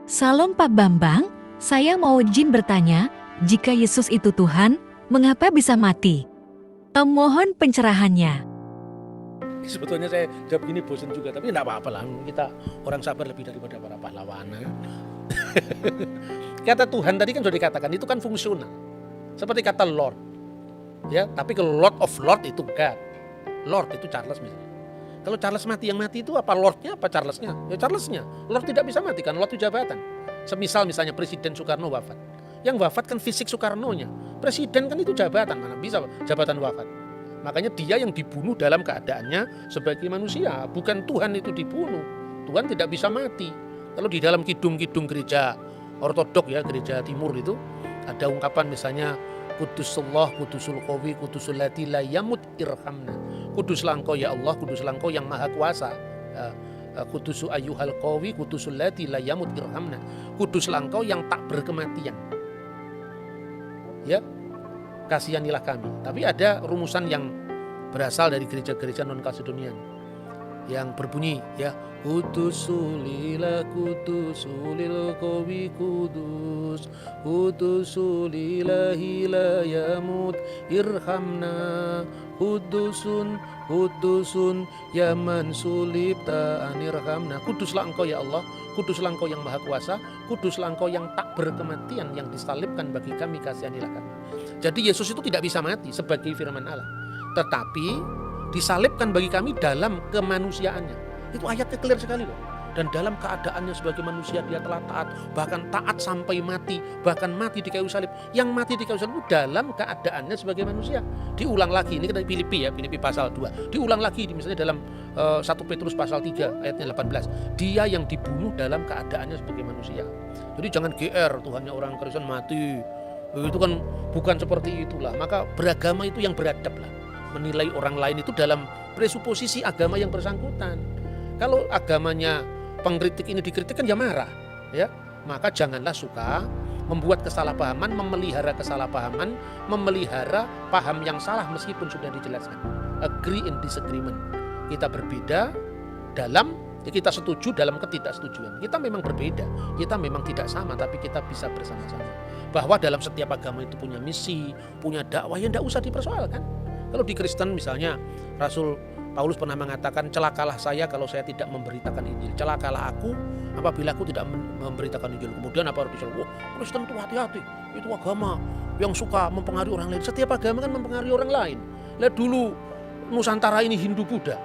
Salam Pak Bambang, saya mau izin bertanya, jika Yesus itu Tuhan, mengapa bisa mati? Mohon pencerahannya. Sebetulnya saya jawab gini bosan juga, tapi enggak apa-apa lah. Kita orang sabar lebih daripada para pahlawan. Kata Tuhan tadi kan sudah dikatakan, itu kan fungsional. Seperti kata Lord. Ya, tapi kalau Lord of Lord itu God. Lord itu Charles misalnya. Kalau Charles mati, yang mati itu apa Lordnya apa Charlesnya? Ya Charlesnya. Lord tidak bisa mati kan, Lord itu jabatan. Semisal misalnya Presiden Soekarno wafat. Yang wafat kan fisik Soekarnonya. Presiden kan itu jabatan, mana bisa jabatan wafat. Makanya dia yang dibunuh dalam keadaannya sebagai manusia. Bukan Tuhan itu dibunuh. Tuhan tidak bisa mati. Kalau di dalam kidung-kidung gereja ortodok ya, gereja timur itu ada ungkapan misalnya Kudusullah, Kudusul Qawi, Kudusul Lati la yamut irhamna. Kuduslah engkau ya Allah, kuduslah engkau yang maha kuasa. Kudusu ayyuhal qawi, Kudusul Lati la yamut irhamna. Kuduslah engkau yang tak berkematian. Ya, kasihanilah kami. Tapi ada rumusan yang berasal dari gereja-gereja non-Kalsedonian yang berbunyi ya, Kudusulillah kudusulil qawi kudus, Kudusulillahi la yamut irhamna, Kudusun Kudusun yaman sulibta anirhamna. Kuduslah engkau ya Allah, kuduslah engkau yang maha kuasa, kuduslah engkau yang tak berkematian, yang disalibkan bagi kami, kasihanilah kami. Jadi Yesus itu tidak bisa mati sebagai firman Allah, tetapi disalibkan bagi kami dalam kemanusiaannya. Itu ayatnya clear sekali loh. Dan dalam keadaannya sebagai manusia dia telah taat, bahkan taat sampai mati, bahkan mati di kayu salib. Yang mati di kayu salib itu dalam keadaannya sebagai manusia. Diulang lagi, ini kita Filipi ya, Filipi pasal 2. Diulang lagi misalnya dalam 1 Petrus pasal 3 ayatnya 18. Dia yang dibunuh dalam keadaannya sebagai manusia. Jadi jangan GR, Tuhannya orang Kristen mati. Itu kan bukan seperti itulah. Maka beragama itu yang beradab lah. Menilai orang lain itu dalam presuposisi agama yang bersangkutan. Kalau agamanya pengkritik ini dikritik kan ya marah, ya. Maka janganlah suka membuat kesalahpahaman, memelihara kesalahpahaman, memelihara paham yang salah meskipun sudah dijelaskan. Agree in disagreement. Kita berbeda dalam, ya kita setuju dalam ketidaksetujuan. Kita memang berbeda, kita memang tidak sama, tapi kita bisa bersama-sama. Bahwa dalam setiap agama itu punya misi, punya dakwah yang tidak usah dipersoalkan. Kalau di Kristen misalnya Rasul Paulus pernah mengatakan, celakalah saya kalau saya tidak memberitakan Injil. Celakalah aku apabila aku tidak memberitakan Injil. Kemudian apa artinya? Wah, Kristen itu hati-hati. Itu agama yang suka mempengaruhi orang lain. Setiap agama kan mempengaruhi orang lain. Lihat dulu Nusantara ini Hindu-Buddha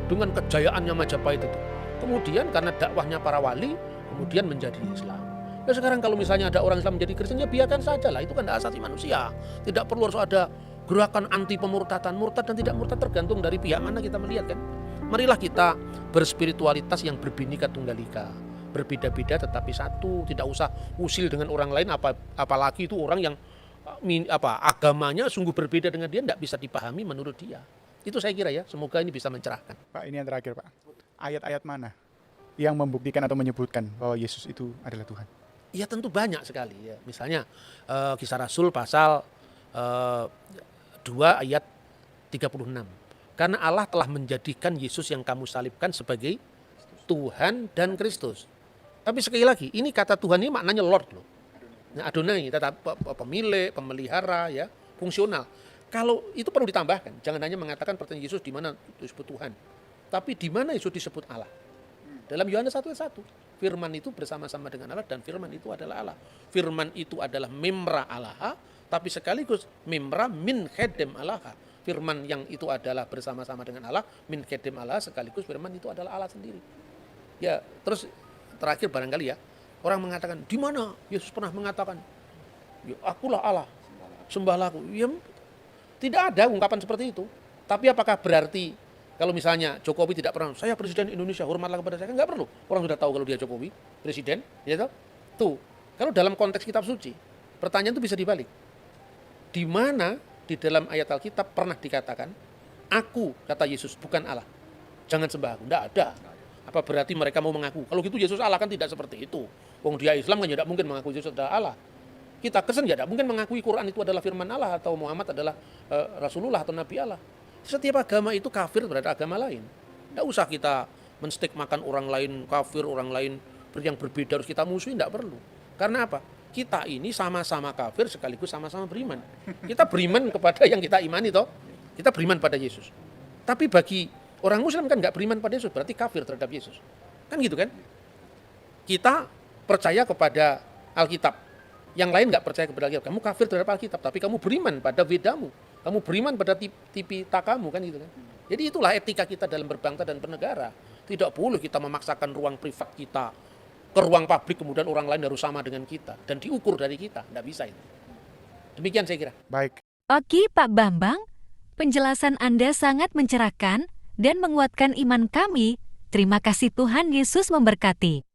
dengan kejayaannya Majapahit itu. Kemudian karena dakwahnya para wali, kemudian menjadi Islam. Ya sekarang kalau misalnya ada orang Islam menjadi Kristen, ya biarkan saja lah. Itu kan hak asasi manusia. Tidak perlu harus ada gerakan anti pemurtatan. Murtad dan tidak murtad tergantung dari pihak mana kita melihat kan. Marilah kita berspiritualitas yang berbhinneka tunggal ika, berbeda-beda tetapi satu. Tidak usah usil dengan orang lain, apalagi itu orang yang agamanya sungguh berbeda dengan dia, tidak bisa dipahami menurut dia. Itu saya kira ya, semoga ini bisa mencerahkan. Pak, ini yang terakhir Pak, ayat-ayat mana yang membuktikan atau menyebutkan bahwa Yesus itu adalah Tuhan? Ya tentu banyak sekali ya. Misalnya Kisah Rasul pasal 2 ayat 36. Karena Allah telah menjadikan Yesus yang kamu salibkan sebagai Tuhan dan Kristus. Tapi sekali lagi, ini kata Tuhan ini maknanya Lord loh. Nah, Adonai, tetap pemilik, pemelihara ya, fungsional. Kalau itu perlu ditambahkan, jangan hanya mengatakan pertanyaan Yesus di mana disebut Tuhan. Tapi di mana Yesus disebut Allah. Dalam Yohanes 1:1, firman itu bersama-sama dengan Allah dan firman itu adalah Allah. Firman itu adalah memra Allah, tapi sekaligus memra min khedem Allah. Firman yang itu adalah bersama-sama dengan Allah, min khedem Allah, sekaligus firman itu adalah Allah sendiri. Ya, terus terakhir barangkali ya, orang mengatakan, di mana Yesus pernah mengatakan, ya akulah Allah, sembahlah aku. Ya, tidak ada ungkapan seperti itu. Tapi apakah berarti kalau misalnya Jokowi tidak pernah, saya presiden Indonesia, hormatlah kepada saya, enggak perlu. Orang sudah tahu kalau dia Jokowi, presiden, ya tahu. Tuh, kalau dalam konteks kitab suci, pertanyaan itu bisa dibalik. Di mana di dalam ayat Alkitab pernah dikatakan, aku, kata Yesus, bukan Allah. Jangan sembah aku. Tidak ada. Apa berarti mereka mau mengaku? Kalau gitu Yesus Allah kan tidak seperti itu. Wong dia Islam kan tidak mungkin mengaku Yesus adalah Allah. Kita Kristen tidak mungkin mengakui Quran itu adalah firman Allah atau Muhammad adalah Rasulullah atau Nabi Allah. Setiap agama itu kafir terhadap agama lain. Tidak usah kita menstigmakan orang lain kafir, orang lain yang berbeda harus kita musuhi, tidak perlu. Karena apa? Kita ini sama-sama kafir sekaligus sama-sama beriman. Kita beriman kepada yang kita imani toh. Kita beriman pada Yesus. Tapi bagi orang Muslim kan nggak beriman pada Yesus, berarti kafir terhadap Yesus. Kan gitu kan? Kita percaya kepada Alkitab. Yang lain nggak percaya kepada Alkitab. Kamu kafir terhadap Alkitab, tapi kamu beriman pada Vedamu. Kamu beriman pada Tipitakamu, kan gitu kan? Jadi itulah etika kita dalam berbangsa dan bernegara. Tidak boleh kita memaksakan ruang privat kita ke ruang publik, kemudian orang lain harus sama dengan kita dan diukur dari kita. Tidak bisa itu. Demikian saya kira. Baik. Oke Pak Bambang, penjelasan Anda sangat mencerahkan dan menguatkan iman kami. Terima kasih, Tuhan Yesus memberkati.